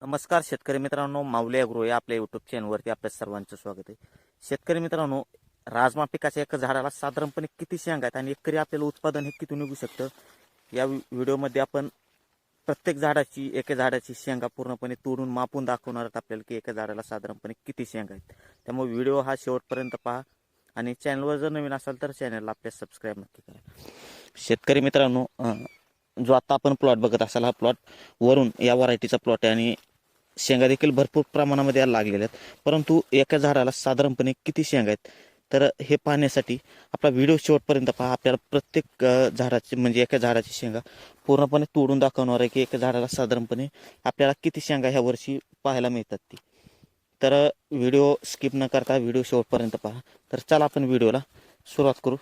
नमस्कार शेतकरी मित्रांनो, माऊली ॲग्रो या आपल्या यूट्यूब चॅनलवरती आपल्या सर्वांचं स्वागत आहे. शेतकरी मित्रांनो, राजमा पिकाच्या एका झाडाला साधारणपणे किती शेंगा आहेत आणि एकरी आपल्याला उत्पादन हे किती निघू शकतं या व्हिडिओमध्ये आपण प्रत्येक झाडाची एका झाडाची शेंगा पूर्णपणे तोडून मापून दाखवणार आहोत आपल्याला की एका झाडाला साधारणपणे किती शेंगा आहेत. त्यामुळे व्हिडिओ हा शेवटपर्यंत पहा आणि चॅनलवर जर नवीन असाल तर चॅनलला आपल्या सबस्क्राईब नक्की करा. शेतकरी मित्रांनो, जो आता आपण प्लॉट बघत असाल हा प्लॉट वरून या व्हरायटीचा प्लॉट आहे आणि शेंगा देखील भरपूर प्रमाणामध्ये याला लागलेल्या आहेत. परंतु एका झाडाला साधारणपणे किती शेंगा आहेत तर हे पाहण्यासाठी आपला व्हिडिओ शेवटपर्यंत पहा. आपल्याला प्रत्येक झाडाची म्हणजे एका झाडाची शेंगा पूर्णपणे तोडून दाखवणार आहे की एका झाडाला साधारणपणे आपल्याला किती शेंगा ह्या वर्षी पाहायला मिळतात ती. तर व्हिडिओ स्किप न करता व्हिडिओ शेवटपर्यंत पहा. तर चला आपण व्हिडिओला सुरुवात करू.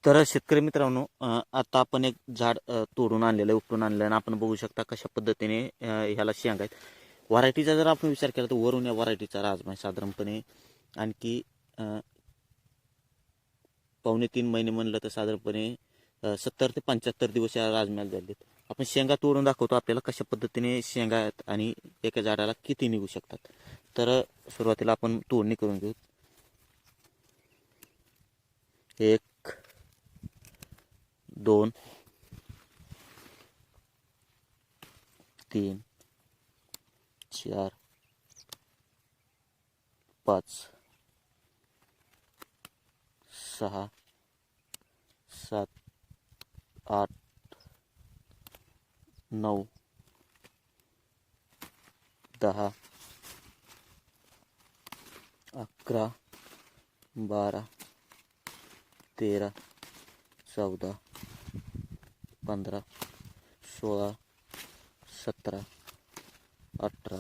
तर शेतकरी मित्रांनो, आता आपण एक झाड तोडून आणलेलं आहे, उपटून आणलेलं आहे आणि आपण बघू शकता कशा पद्धतीने ह्याला शेंगा आहेत. व्हरायटीचा जर आपण विचार केला तर वरून या व्हरायटीचा राजमा साधारणपणे आणखी 2.5-3 महिने म्हणलं तर साधारणपणे 70 ते 75 दिवस या राजम्याला झालेत. आपण शेंगा तोडून दाखवतो आपल्याला कशा पद्धतीने शेंगा आहेत आणि एका झाडाला किती निघू शकतात. तर सुरुवातीला आपण तोडणी करून घेऊ. 1 2 3 4 5 6 7 8 9 10 11 12 13 14 15 16 17 18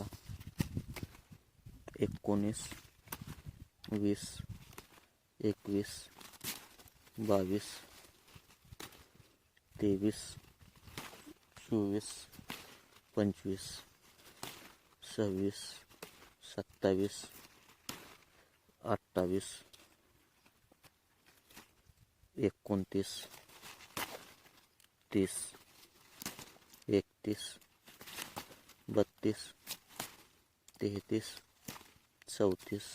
19 20 21 22 23 24 25 26 27 28 29 30 31 32 33 34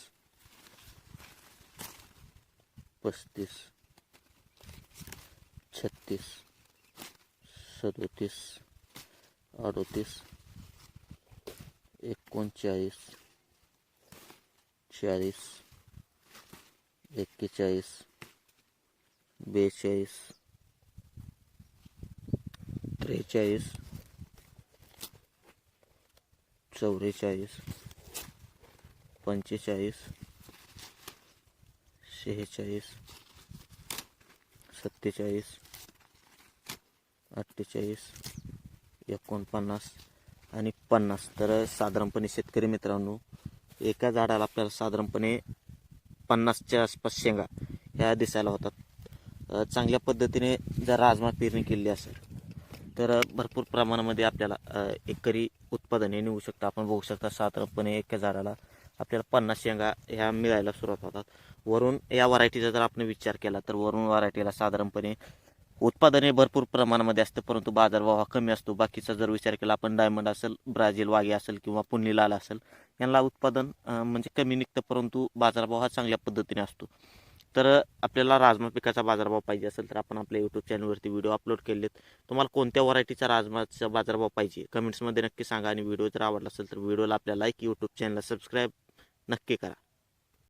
35 36 37 38 39 40 41 42 43 44 45 46 47 48 49 आणि 50. तर साधारणपणे शेतकरी मित्रांनो, एका झाडाला आपल्याला साधारणपणे 50च्या आसपास शेंगा ह्या दिसायला होतात. चांगल्या पद्धतीने जर राजमा पेरणी केली असेल तर भरपूर प्रमाणामध्ये आपल्याला एकरी उत्पादन हे निघू शकतं. आपण बघू शकता साधारणपणे एका झाडाला आपल्याला 50 शेंगा ह्या मिळायला सुरुवात होतात. वरून या व्हरायटीचा जर आपण विचार केला तर वरून व्हरायटीला साधारणपणे उत्पादन हे भरपूर प्रमाणामध्ये असतं, परंतु बाजारभाव हा कमी असतो. बाकीचा जर विचार केला आपण डायमंड असेल, ब्राझील वाघे असेल किंवा पुणे लाल असेल, यांना उत्पादन म्हणजे कमी निघतं, परंतु बाजारभाव हा चांगल्या पद्धतीने असतो. तर आपल्याला राजमा पिकाचा बाजारभाव पाहिजे असेल तर आपण आपल्या यूट्यूब चॅनलवरती व्हिडिओ अपलोड केलेत. तुम्हाला कोणत्या व्हरायटीचा राजमाचा बाजारभाव पाहिजे कमेंट्समध्ये नक्की सांगा आणि व्हिडिओ जर आवडला असेल तर व्हिडिओला आपल्या लाईक, यूट्यूब चॅनलला सबस्क्राईब नक्की करा.